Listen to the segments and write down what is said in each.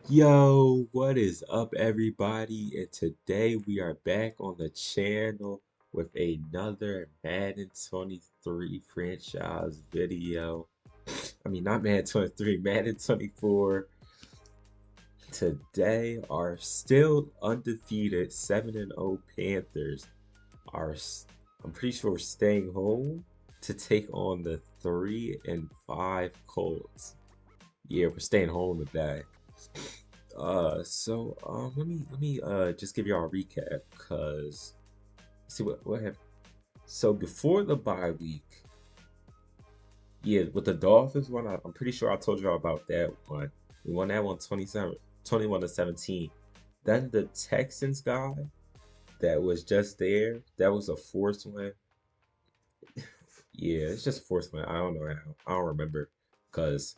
Yo, what is up, everybody? And today we are back on the channel with another Madden 23 franchise video. I mean, not Madden 23, Madden 24. Today, our still undefeated 7-0 Panthers are, I'm pretty sure, staying home to take on the 3-5 Colts. Yeah, we're staying home today. Let me just give y'all a recap, cause see what happened. So before the bye week, yeah, with the Dolphins one, I'm pretty sure I told y'all about that one. We won that one 21 to 17. Then the Texans guy that was just there, that was a forced win. Yeah, it's just a forced win. I don't know how. I don't remember, cause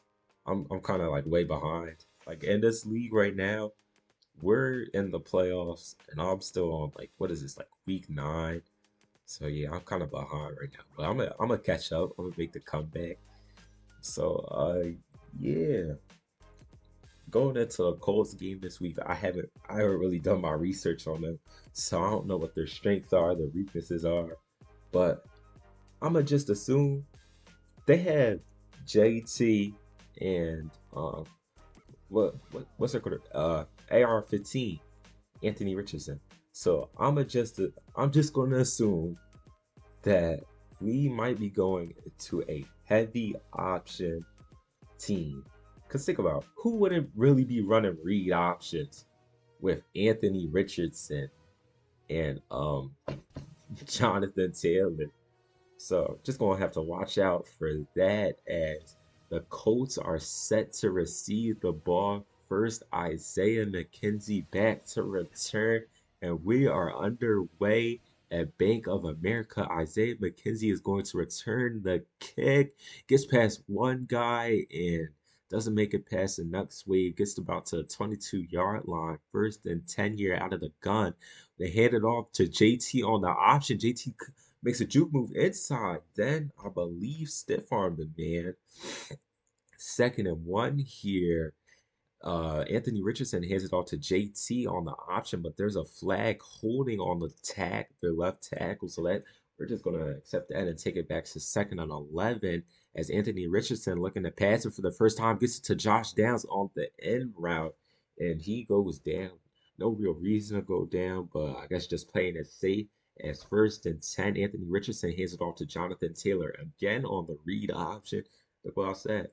I'm kind of like way behind. Like in this league right now, we're in the playoffs, and I'm still on like what is this like week 9? So yeah, I'm kind of behind right now, but I'm gonna catch up. I'm gonna make the comeback. So yeah, going into a Colts game this week, I haven't really done my research on them, so I don't know what their strengths are, their weaknesses are, but I'm gonna just assume they have JT and what's their quarter AR-15. Anthony Richardson. So I'm just gonna assume that we might be going to a heavy option team. Cause think about who wouldn't really be running read options with Anthony Richardson and Jonathan Taylor. So just gonna have to watch out for that as the Colts are set to receive the ball first. Isaiah McKenzie back to return, and we are underway at Bank of America. Isaiah McKenzie is going to return the kick, gets past one guy and doesn't make it past the next wave, gets about to the 22-yard line, first and 10 here out of the gun. They hand it off to JT on the option. JT makes a juke move inside. Then I believe stiff arm the man. Second and one here. Anthony Richardson hands it off to JT on the option, but there's a flag holding on their left tackle. So that we're just gonna accept that and take it back to second and 11 as Anthony Richardson looking to pass it for the first time gets it to Josh Downs on the end route, and he goes down. No real reason to go down, but I guess just playing it safe. As first and 10, Anthony Richardson hands it off to Jonathan Taylor again on the read option. Look what I said,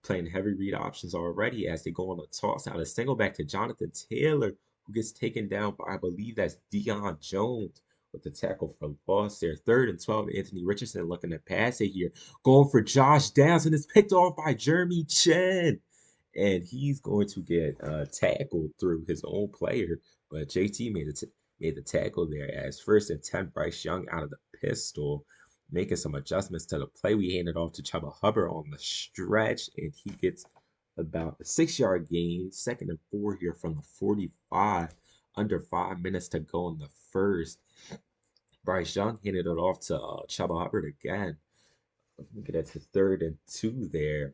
playing heavy read options already as they go on a toss out. A single back to Jonathan Taylor, who gets taken down by, I believe that's Deion Jones with the tackle for loss there. Third and 12, Anthony Richardson looking to pass it here. Going for Josh Downs, and it's picked off by Jeremy Chen. And he's going to get tackled through his own player. But JT made the tackle there as first and 10, Bryce Young out of the pistol making some adjustments to the play. We handed off to Chuba Hubbard on the stretch, and he gets about a 6-yard gain. Second and 4 here from the 45. Under 5 minutes to go in the first. Bryce Young handed it off to Chuba Hubbard again. Let me get that to third and 2 there.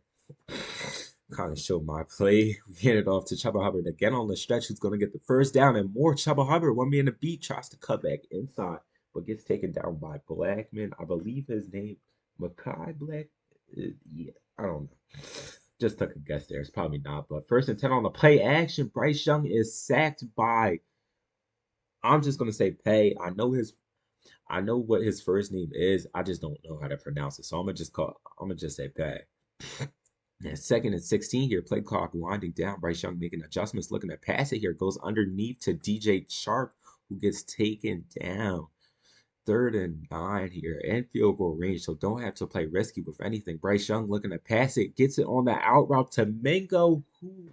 Kind of show my play. We handed off to Chuba Hubbard again on the stretch, who's going to get the first down and more. Chuba Hubbard, one man to beat, tries to cut back inside, but gets taken down by Blackman. I believe his name, Makai Black. Yeah, I don't know. Just took a guess there. It's probably not. But first and 10 on the play action. Bryce Young is sacked by, I'm just going to say Pay. I know what his first name is. I just don't know how to pronounce it. So I'm gonna just say Pay. Yeah, second and 16 here. Play clock winding down. Bryce Young making adjustments, looking at pass it here. Goes underneath to DJ Sharp, who gets taken down. Third and 9 here. And field goal range, so don't have to play risky with anything. Bryce Young looking to pass it. Gets it on the out route to Mingo, who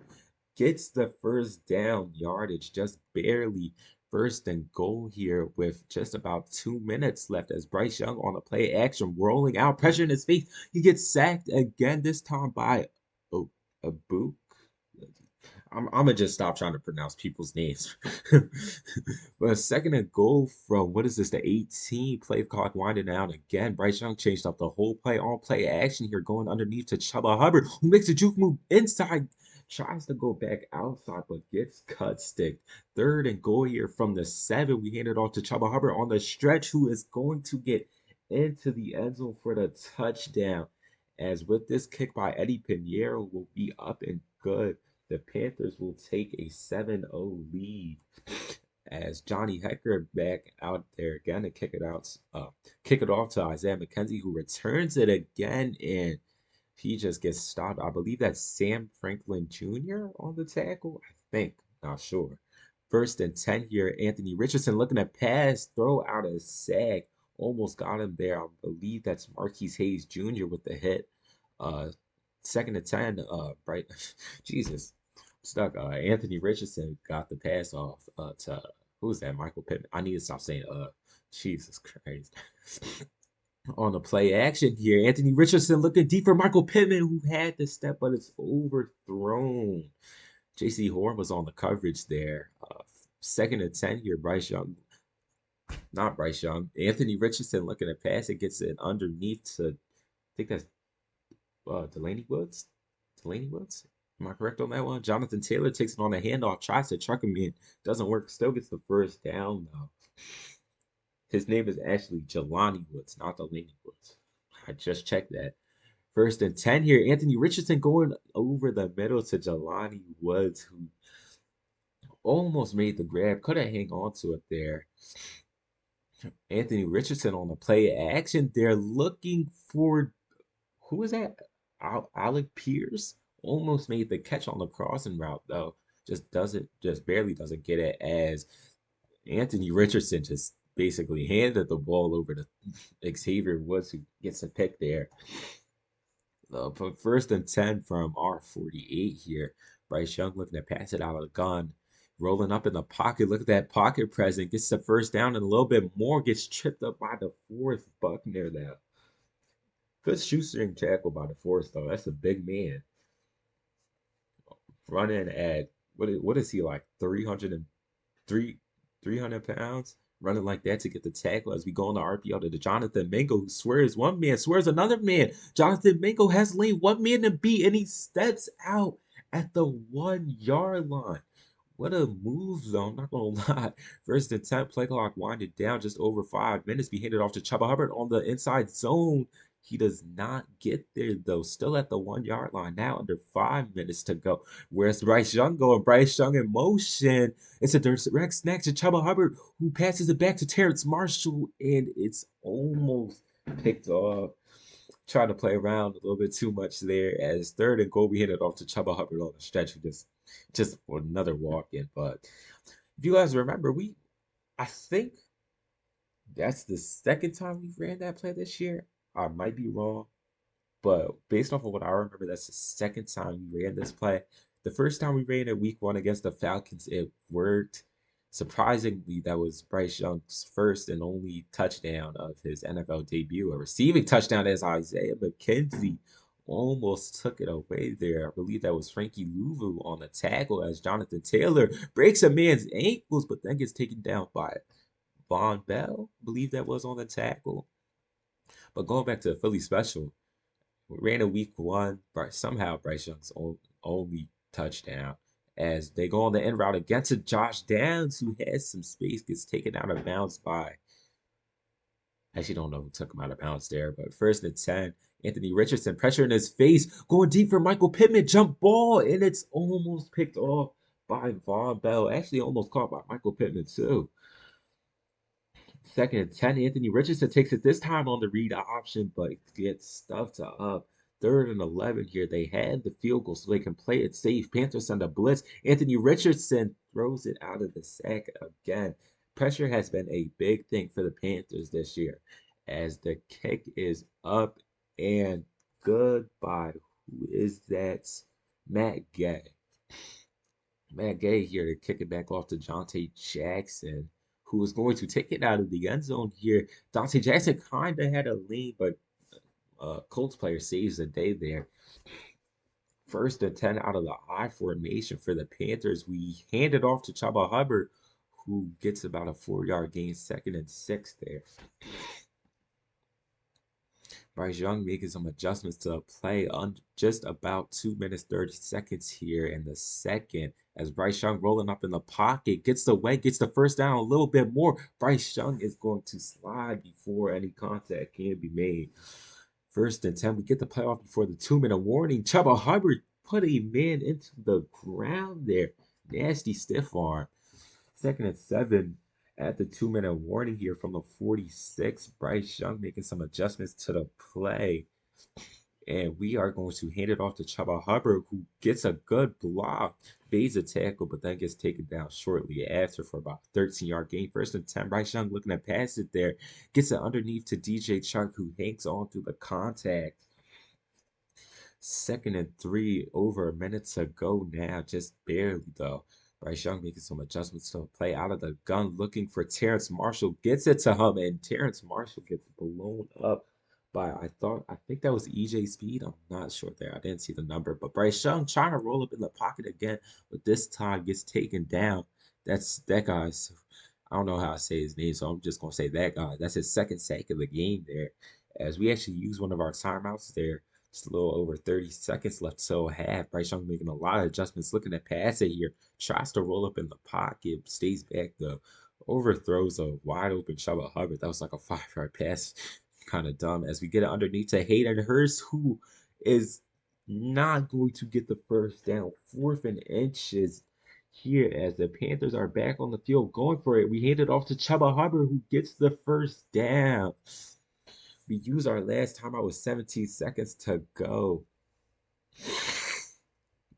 gets the first down yardage just barely. First and goal here with just about 2 minutes left as Bryce Young on the play action rolling out, pressure in his face. He gets sacked again, this time by a book. I'm gonna just stop trying to pronounce people's names. But a second and goal from what is this, the 18 play clock winding down again. Bryce Young changed up the whole play on play action here, going underneath to Chuba Hubbard, who makes a juke move inside, Tries to go back outside, but gets cut stick. Third and goal here from the 7. We hand it off to Chuba Hubbard on the stretch, who is going to get into the end zone for the touchdown. As with this kick by Eddie Pinheiro will be up and good. The Panthers will take a 7-0 lead as Johnny Hecker back out there again to kick it off to Isaiah McKenzie, who returns it again, and he just gets stopped. I believe that's Sam Franklin Jr. on the tackle. I think, not sure. First and 10 here. Anthony Richardson looking to pass, throw out a sack. Almost got him there. I believe that's Marquise Hayes Jr. with the hit. Uh, Second and 10. Right. Jesus. Stuck. Anthony Richardson got the pass off to who's that? Michael Pittman. I need to stop saying Jesus Christ. On the play action here, Anthony Richardson looking deep for Michael Pittman, who had the step, but it's overthrown. JC Horn was on the coverage there. Second and 10 here, Bryce Young. Not Bryce Young. Anthony Richardson looking to pass it, gets it underneath to, I think that's Delaney Woods. Delaney Woods? Am I correct on that one? Jonathan Taylor takes it on a handoff, tries to truck him in. Doesn't work. Still gets the first down, though. His name is actually Jelani Woods, not Delaney Woods. I just checked that. First and 10 here. Anthony Richardson going over the middle to Jelani Woods, who almost made the grab. Couldn't hang on to it there. Anthony Richardson on the play action. They're looking for, who is that? Alec Pierce. Almost made the catch on the crossing route, though. Just barely doesn't get it, as Anthony Richardson just basically handed the ball over to Xavier Woods, who gets a pick there. First and 10 from R48 here. Bryce Young looking to pass it out of the gun. Rolling up in the pocket. Look at that pocket present. Gets the first down and a little bit more. Gets tripped up by the fourth Buckner there. Good shoestring tackle by the fourth, though. That's a big man. Running at, what is he, like 300 pounds? Running like that to get the tackle as we go on the RPO to the Jonathan Mingo, who swears one man, swears another man. Jonathan Mingo has laid one man to beat, and he steps out at the 1 yard line. What a move, though. I'm not going to lie. First and 10, play clock winded down just over 5 minutes. Be handed off to Chuba Hubbard on the inside zone. He does not get there, though. Still at the 1 yard line. Now under 5 minutes to go. Where's Bryce Young going? Bryce Young in motion. It's a direct snag to Chuba Hubbard, who passes it back to Terrence Marshall, and it's almost picked off. Tried to play around a little bit too much there, as third and goal, we hit it off to Chuba Hubbard on the stretch. Just another walk in. But if you guys remember, I think that's the second time we ran that play this year. I might be wrong, but based off of what I remember, that's the second time we ran this play. The first time we ran it week 1 against the Falcons, it worked. Surprisingly, that was Bryce Young's first and only touchdown of his NFL debut. A receiving touchdown as Isaiah McKenzie almost took it away there. I believe that was Frankie Louvu on the tackle, as Jonathan Taylor breaks a man's ankles, but then gets taken down by Von Bell. I believe that was on the tackle. But going back to the Philly special, we ran a week 1, but somehow Bryce Young's only touchdown, as they go on the end route again to Josh Downs, who has some space, gets taken out of bounds by, actually don't know who took him out of bounds there, but first and 10, Anthony Richardson, pressure in his face, going deep for Michael Pittman, jump ball, and it's almost picked off by Von Bell. Actually almost caught by Michael Pittman too. Second and 10, Anthony Richardson takes it this time on the read option, but gets stuffed up. Third and 11 here. They had the field goal so they can play it safe. Panthers send a blitz. Anthony Richardson throws it out of the sack again. Pressure has been a big thing for the Panthers this year, as the kick is up and good by, who is that? Matt Gay. Matt Gay here to kick it back off to Jonte Jackson, who is going to take it out of the end zone here. Dante Jackson kind of had a lead, but Colts player saves the day there. First and 10 out of the I formation for the Panthers. We hand it off to Chuba Hubbard, who gets about a 4 yard gain, second and 6 there. Bryce Young making some adjustments to the play on just about 2 minutes 30 seconds here in the second. As Bryce Young rolling up in the pocket, gets the way, gets the first down a little bit more. Bryce Young is going to slide before any contact can be made. 1st and 10, we get the playoff before the 2 minute warning. Chuba Hubbard put a man into the ground there. Nasty stiff arm. 2nd and 7 at the 2 minute warning here from the 46. Bryce Young making some adjustments to the play. And we are going to hand it off to Chuba Hubbard, who gets a good block, evades a tackle, but then gets taken down shortly after for about a 13-yard gain. 1st and 10, Bryce Young looking to pass it there. Gets it underneath to DJ Chark, who hangs on through the contact. 2nd and 3, over a minute to go now, just barely though. Bryce Young making some adjustments to a play out of the gun, looking for Terrence Marshall, gets it to him, and Terrence Marshall gets blown up by, I think that was EJ Speed. I'm not sure there. I didn't see the number, but Bryce Young trying to roll up in the pocket again, but this time gets taken down. That guy's, I don't know how to say his name, so I'm just gonna say that guy. That's his second sack of the game there. As we actually use one of our timeouts there. Just a little over 30 seconds left till half. Bryce Young making a lot of adjustments, looking to pass it here. Tries to roll up in the pocket, stays back though. Overthrows a wide open Chuba Hubbard. That was like a 5-yard pass. Kind of dumb. As we get it underneath to Hayden Hurst, who is not going to get the first down. 4th and inches here as the Panthers are back on the field going for it. We hand it off to Chuba Hubbard, who gets the first down. We use our last timeout with 17 seconds to go.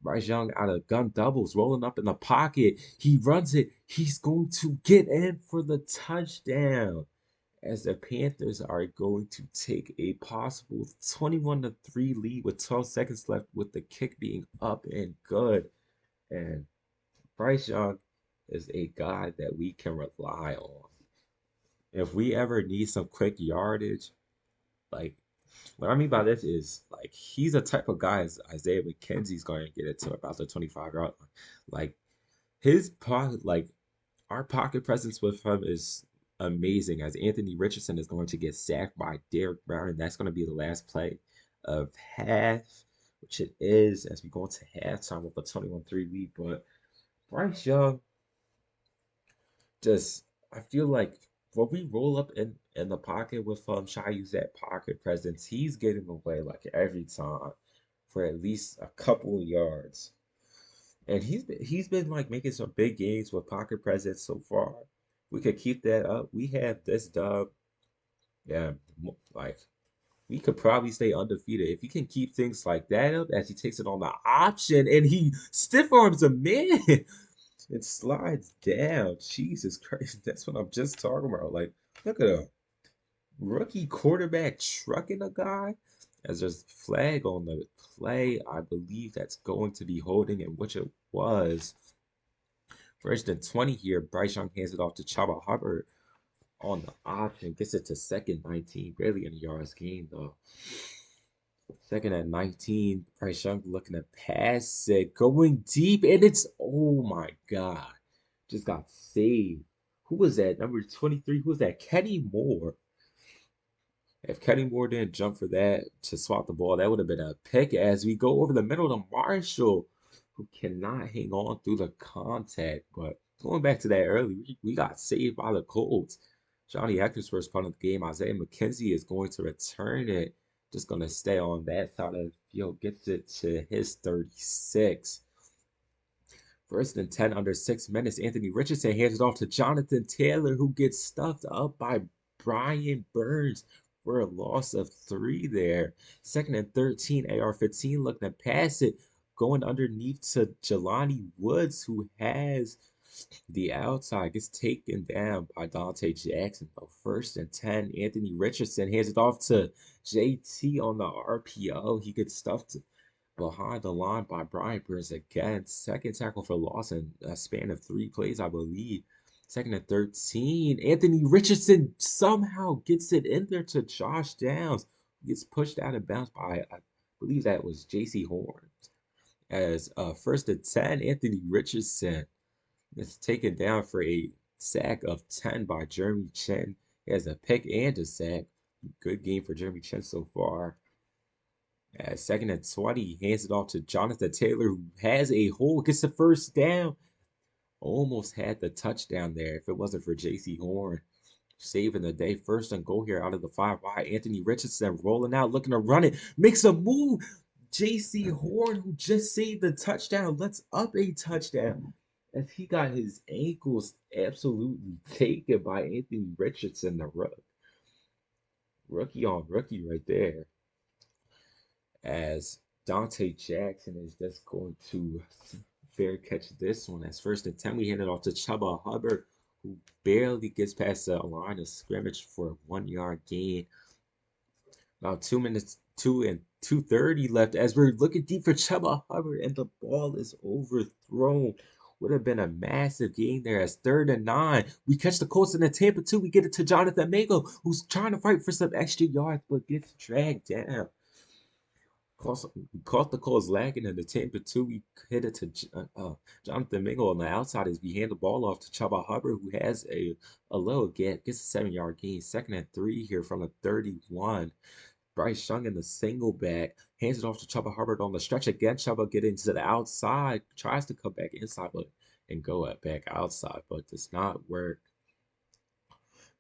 Bryce Young out of gun doubles, rolling up in the pocket. He runs it. He's going to get in for the touchdown. As the Panthers are going to take a possible 21-3 lead with 12 seconds left, with the kick being up and good. And Bryce Young is a guy that we can rely on. If we ever need some quick yardage, like, what I mean by this is, like, he's a type of guy as Isaiah McKenzie's going to get it to about the 25-yard line. Like, his pocket, like, our pocket presence with him is amazing, as Anthony Richardson is going to get sacked by Derrick Brown, and that's going to be the last play of half, which it is, as we go into halftime with a 21-3 lead. But Bryce Young, just, I feel like when we roll up in the pocket with try to use that pocket presence, he's getting away like every time for at least a couple of yards. And he's been like making some big gains with pocket presence so far. We could keep that up. We have this dub. Yeah, like, we could probably stay undefeated if he can keep things like that up as he takes it on the option and he stiff arms a man. It slides down. Jesus Christ. That's what I'm just talking about. Like, look at a rookie quarterback trucking a guy. As there's flag on the play, I believe that's going to be holding, and which it was. 1st and 20 here. Bryce Young hands it off to Chuba Hubbard on the option. Gets it to 2nd and 19. Barely any yards gained, though. 2nd and 19, Bryce Young looking to pass it, going deep, and it's, oh my God, just got saved. Who was that? Number 23, who was that? Kenny Moore. If Kenny Moore didn't jump for that to swat the ball, that would have been a pick. As we go over the middle to Marshall, who cannot hang on through the contact. But going back to that early, we got saved by the Colts. Johnny Hector's first punt of the game. Isaiah McKenzie is going to return it. Just going to stay on that side of the field. Gets it to his 36. 1st and 10 under 6 minutes. Anthony Richardson hands it off to Jonathan Taylor, who gets stuffed up by Brian Burns for a loss of 3 there. 2nd and 13, AR-15 looking to pass it, going underneath to Jelani Woods, who has the outside, gets taken down by Dante Jackson. 1st and 10, Anthony Richardson hands it off to JT on the RPO. He gets stuffed behind the line by Brian Burns again. Second tackle for loss in a span of 3 plays, I believe. 2nd and 13, Anthony Richardson somehow gets it in there to Josh Downs. Gets pushed out of bounds by, I believe that was J.C. Horn. As 1st and 10, Anthony Richardson is taken down for a sack of 10 by Jeremy Chin. He has a pick and a sack. Good game for Jeremy Chin so far. At second and 20, hands it off to Jonathan Taylor, who has a hole, gets the first down. Almost had the touchdown there if it wasn't for J.C. Horn saving the day. First and goal here out of the 5 wide. Anthony Richardson rolling out, looking to run it, makes a move. J.C. Horn, who just saved the touchdown, lets up a touchdown as he got his ankles absolutely taken by Anthony Richardson, the rookie on rookie right there. As Dante Jackson is just going to fair catch this one. As first and 10, we hand it off to Chuba Hubbard, who barely gets past the line of scrimmage for a 1 yard gain. About 2 minutes, 2:30 left as we're looking deep for Chuba Hubbard, and the ball is overthrown. Would have been a massive gain there as third and 9. We catch the Colts in the Tampa 2. We get it to Jonathan Mango, who's trying to fight for some extra yards but gets dragged down. Caught the calls lagging in the Tampa 2. We hit it to Jonathan Mingo on the outside as we hand the ball off to Chuba Hubbard, who has a little gap, gets a 7 yard gain. Second and 3 here from the 31. Bryce Young in the single back, hands it off to Chuba Hubbard on the stretch again. Chuba getting to the outside, tries to come back inside and go back outside, but does not work.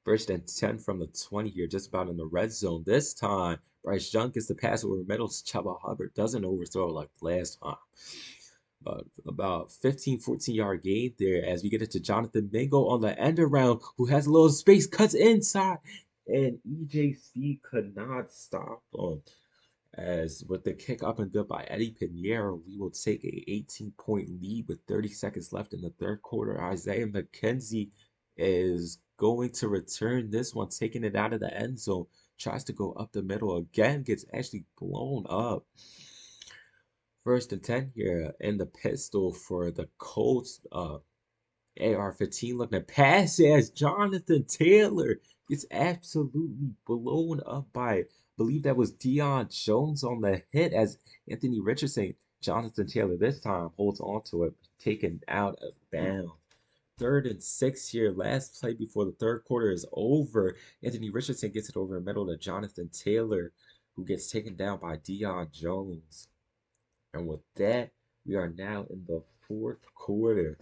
First and 10 from the 20 here, just about in the red zone. This time, Bryce Young gets the pass over middle to Chuba Hubbard. Doesn't overthrow like last time. About 15, 14 yard gain there as we get it to Jonathan Mingo on the end around, who has a little space, cuts inside, and EJC could not stop him. As with the kick up and good by Eddie Pinheiro, we will take a 18-point lead with 30 seconds left in the third quarter. Isaiah McKenzie is going to return this one, taking it out of the end zone. Tries to go up the middle again, gets actually blown up. First and 10 here in the pistol for the Colts. AR-15 looking to pass as Jonathan Taylor gets absolutely blown up by, I believe that was Deion Jones on the hit as Anthony Richardson. Jonathan Taylor this time holds on to it, taken out of bounds. Third and 6 here, last play before the third quarter is over. Anthony Richardson gets it over the middle to Jonathan Taylor, who gets taken down by Deion Jones. And with that, we are now in the fourth quarter.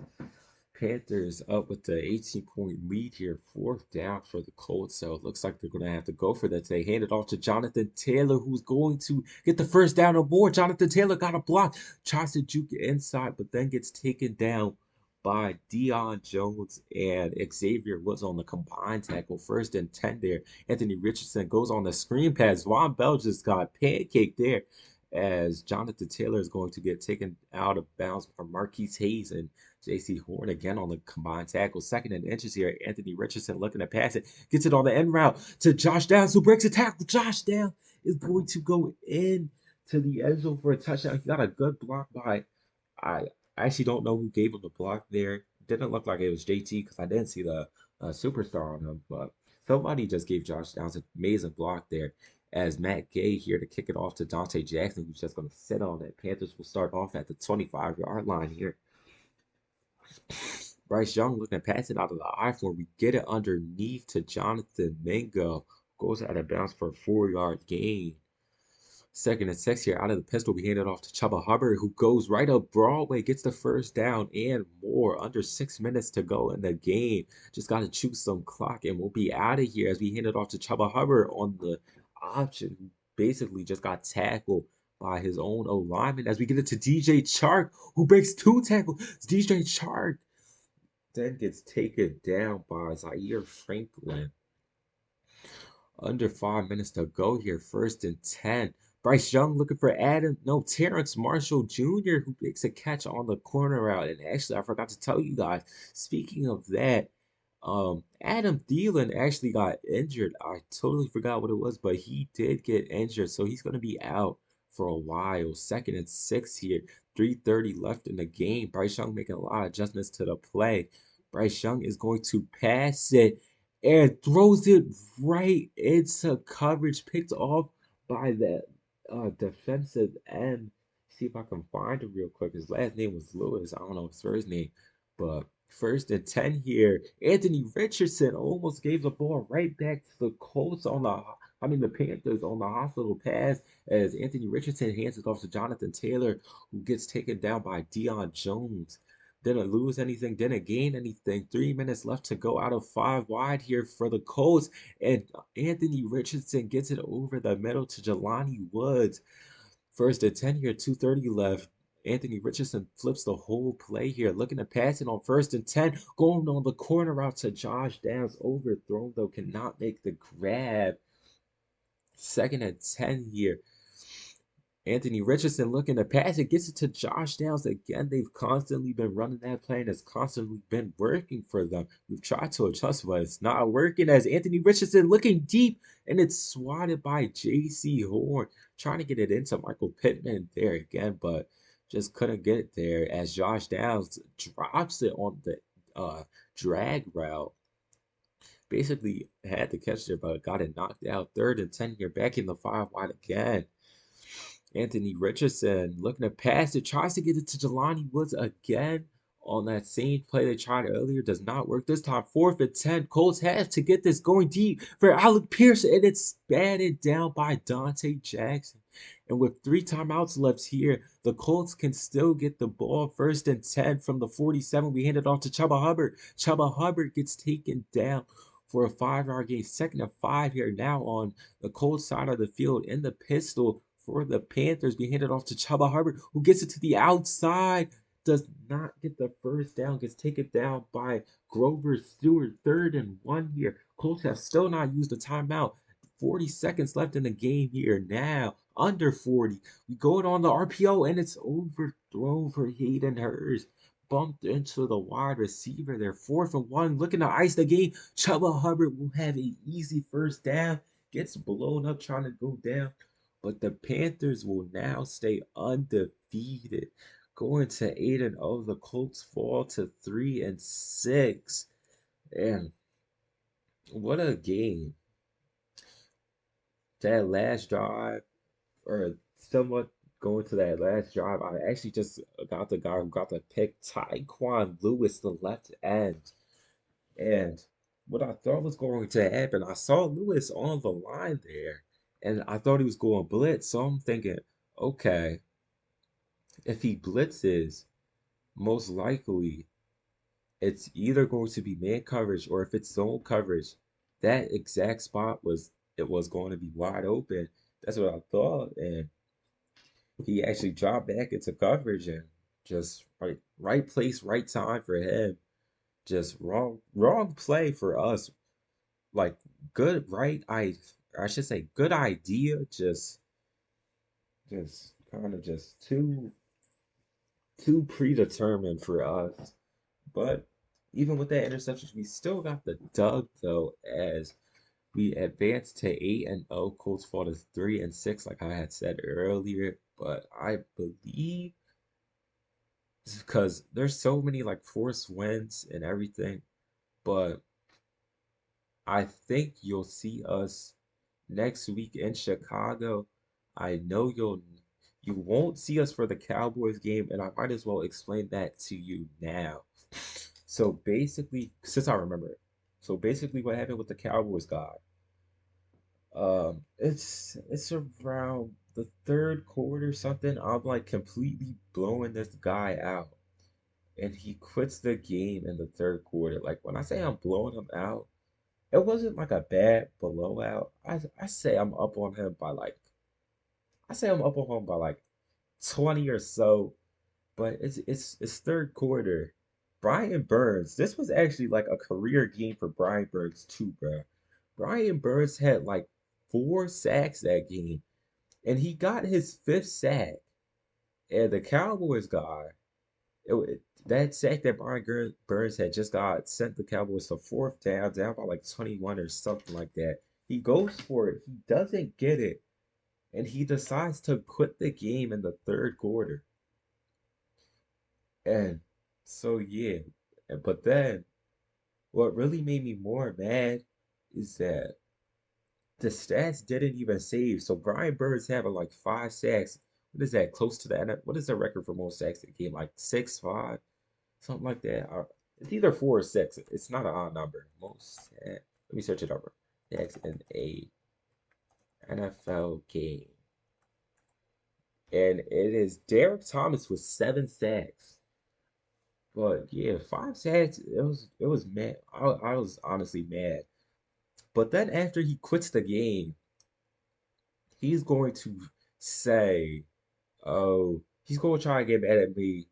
Panthers up with the 18-point lead here, fourth down for the Colts. So it looks like they're going to have to go for that. They hand it off to Jonathan Taylor, who's going to get the first down or more. Jonathan Taylor got a block, tries to juke it inside, but then gets taken down by Deion Jones, and Xavier Woods on the combined tackle. First and 10 there. Anthony Richardson goes on the screen pass. Von Bell just got pancaked there as Jonathan Taylor is going to get taken out of bounds from Marquise Hayes and J.C. Horn again on the combined tackle. Second and inches here. Anthony Richardson looking to pass it. Gets it on the end route to Josh Downs, who breaks a tackle. Josh Downs is going to go in to the end zone for a touchdown. He got a good block by, I actually don't know who gave him the block there. Didn't look like it was JT because I didn't see the superstar on him, but somebody just gave Josh Downs an amazing block there as Matt Gay here to kick it off to Dante Jackson, who's just going to sit on it. Panthers will start off at the 25-yard line here. Bryce Young looking to pass it out of the I-form. We get it underneath to Jonathan Mingo. Goes out of bounds for a 4 yard gain. Second and 6 here out of the pistol. We hand it off to Chuba Hubbard, who goes right up Broadway, gets the first down and more. Under 6 minutes to go in the game. Just got to choose some clock and we'll be out of here as we hand it off to Chuba Hubbard on the option, who basically just got tackled by his own O-lineman as we get it to DJ Chark, who breaks 2 tackles. DJ Chark then gets taken down by Zaire Franklin. Under 5 minutes to go here, first and 10. Bryce Young looking for Terrence Marshall Jr., who makes a catch on the corner route. And actually, I forgot to tell you guys, speaking of that, Adam Thielen actually got injured. I totally forgot what it was, but he did get injured, so he's going to be out for a while. Second and 6 here, 3:30 left in the game. Bryce Young making a lot of adjustments to the play. Bryce Young is going to pass it and throws it right into coverage, picked off by that defensive end. See if I can find him real quick. His last name was Lewis. I don't know his first name, but first and 10 here. Anthony Richardson almost gave the ball right back to the Colts on the I mean, the Panthers on the hospital pass as Anthony Richardson hands it off to Jonathan Taylor, who gets taken down by Deion Jones. Didn't lose anything, didn't gain anything. 3 minutes left to go out of five wide here for the Colts. And Anthony Richardson gets it over the middle to Jelani Woods. First and 10 here, 2:30 left. Anthony Richardson flips the whole play here, looking to pass it on first and 10, going on the corner out to Josh Downs. Overthrown, though, cannot make the grab. Second and 10 here. Anthony Richardson looking to pass it, gets it to Josh Downs again. They've constantly been running that play and it's constantly been working for them. We've tried to adjust, but it's not working as Anthony Richardson looking deep and it's swatted by J.C. Horn, trying to get it into Michael Pittman there again, but just couldn't get it there as Josh Downs drops it on the drag route. Basically had to catch it, but got it knocked out. Third and 10 here, back in the five wide again. Anthony Richardson looking to pass it, tries to get it to Jelani Woods again on that same play they tried earlier. Does not work this time. Fourth and 10. Colts have to get this going deep for Alec Pierce, and it's batted down by Dante Jackson. And with 3 timeouts left here, the Colts can still get the ball. First and 10 from the 47. We hand it off to Chuba Hubbard. Chuba Hubbard gets taken down for a 5-yard gain. Second and 5 here now on the Colts side of the field in the pistol for the Panthers. We hand it off to Chuba Hubbard, who gets it to the outside. Does not get the first down. Gets taken down by Grover Stewart. Third and 1 here. Colts have still not used a timeout. 40 seconds left in the game here now. Under 40. We go on the RPO and it's overthrown for Hayden Hurst. Bumped into the wide receiver there. Fourth and 1. Looking to ice the game. Chuba Hubbard will have an easy first down. Gets blown up trying to go down. But the Panthers will now stay undefeated. Going to 8-0. The Colts fall to 3-6. And what a game. That last drive, or somewhat going to that last drive, I actually just got the guy who got the pick, Tyquan Lewis, the left end. And what I thought was going to happen, I saw Lewis on the line there, and I thought he was going blitz. So I'm thinking, okay, if he blitzes, most likely it's either going to be man coverage or if it's zone coverage, that exact spot was going to be wide open. That's what I thought, and he actually dropped back into coverage and just right place, right time for him. Just wrong play for us. Like good right I should say good idea, just kind of just too predetermined for us. But even with that interception, we still got the dub though, as we advanced to 8-0. Colts fall to 3-6, like I had said earlier. But I believe because there's so many like forced wins and everything, but I think you'll see us next week in Chicago. I know you won't see us for the Cowboys game, and I might as well explain that to you now. So basically, since I remember it, so basically what happened with the Cowboys guy, it's around the third quarter something. I'm like completely blowing this guy out, and he quits the game in the third quarter. Like when I say I'm blowing him out, it wasn't like a bad blowout. I say I'm up on him by like I say I'm up on him by like 20 or so, but it's third quarter. Brian Burns, this was actually like a career game for Brian Burns too, bro. Brian Burns had like 4 sacks that game, and he got his fifth sack. And the Cowboys guy, that sack that Brian Burns had just got sent the Cowboys to fourth down by like 21 or something like that. He goes for it, he doesn't get it, and he decides to quit the game in the third quarter. And so yeah, but then what really made me more mad is that the stats didn't even save. So Brian Burns having like 5 sacks. What is that? Close to the what is the record for most sacks in a game? Like 6, 5, something like that. It's either 4 or 6. It's not an odd number. Most. Let me search it over. Sacks in a NFL game. And it is Derek Thomas with 7 sacks. But yeah, 5 sacks, it was mad. I was honestly mad. But then after he quits the game, he's going to say, oh, he's going to try and get mad at me,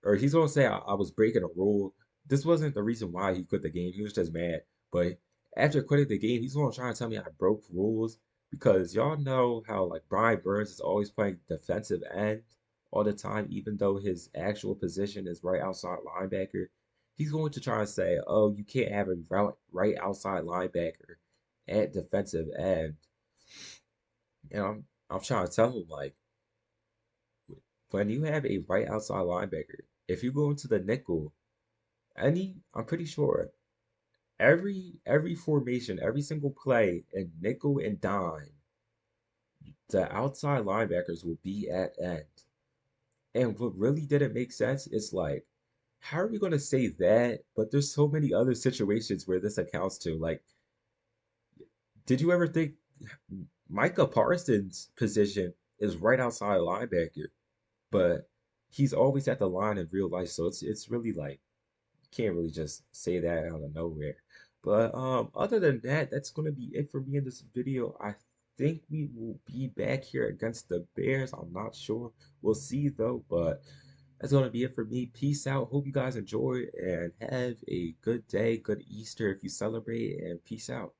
or he's going to say I was breaking a rule. This wasn't the reason why he quit the game. He was just mad. But after quitting the game, he's going to try and tell me I broke rules because y'all know how like Brian Burns is always playing defensive end all the time, even though his actual position is right outside linebacker. He's going to try and say, "Oh, you can't have a right outside linebacker at defensive end." And I'm trying to tell him like when you have a right outside linebacker, if you go into the nickel, I'm pretty sure every formation, every single play in nickel and dime, the outside linebackers will be at end. And what really didn't make sense is like, how are we gonna say that? But there's so many other situations where this accounts to. Like, did you ever think Micah Parsons' position is right outside linebacker, but he's always at the line in real life, so it's really like can't really just say that out of nowhere. But other than that, that's gonna be it for me in this video. I think we will be back here against the Bears. I'm not sure. We'll see though, but that's gonna be it for me. Peace out. Hope you guys enjoy and have a good day, good Easter if you celebrate, and peace out.